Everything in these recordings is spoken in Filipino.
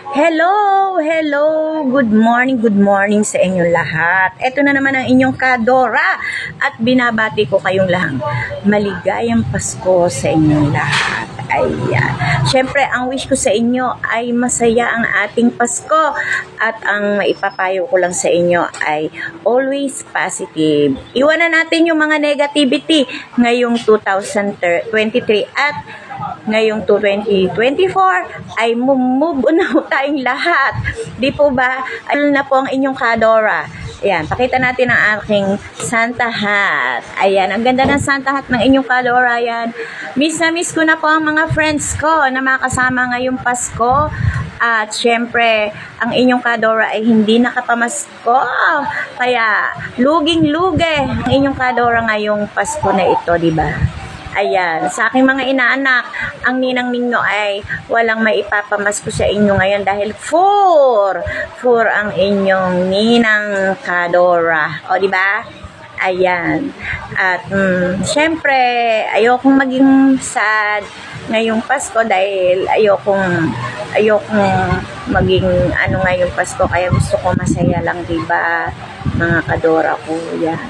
Hello, good morning sa inyong lahat. Ito na naman ang inyong Kadora at binabati ko kayong lahat. Maligayang Pasko sa inyong lahat. Ayan. Siyempre, ang wish ko sa inyo ay masaya ang ating Pasko at ang maipapayo ko lang sa inyo ay always positive. Iwanan natin yung mga negativity ngayong 2023 at ngayong 2024 ay move on na tayong lahat. Di po ba? Ayun na po ang inyong Kadora. Ayan, pakita natin ang aking Santa hat. Ayan, ang ganda ng Santa hat ng inyong Kadora. Ayan. Miss na miss ko na po ang mga friends ko na makasama ngayong Pasko. At syempre, ang inyong Kadora ay hindi nakapamasko. Kaya, luging-lugi ang inyong Kadora ngayong Pasko na ito, di ba? Ayan, sa aking mga inaanak, ang ninang ninyo ay walang maipapamasko sa inyo ngayon dahil four ang inyong ninang Kadora. O, di ba? Ayan. At, syempre, ayokong maging sad ngayong Pasko dahil ayokong maging ngayong Pasko. Kaya gusto ko masaya lang, di ba? Mga Kadora ko, yan.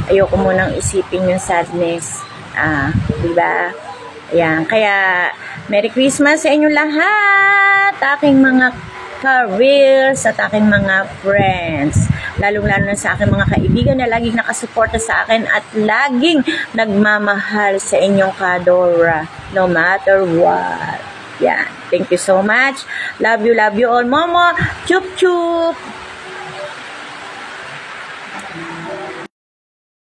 Ayoko munang isipin yung sadness. Diba? Ayan. Kaya, Merry Christmas sa inyong lahat, aking mga careers at aking mga friends. Lalong-lalo na sa aking mga kaibigan na laging nakasuporta sa akin at laging nagmamahal sa inyong Kadora, no matter what. Yan. Thank you so much. Love you all, Momo. Chup chup.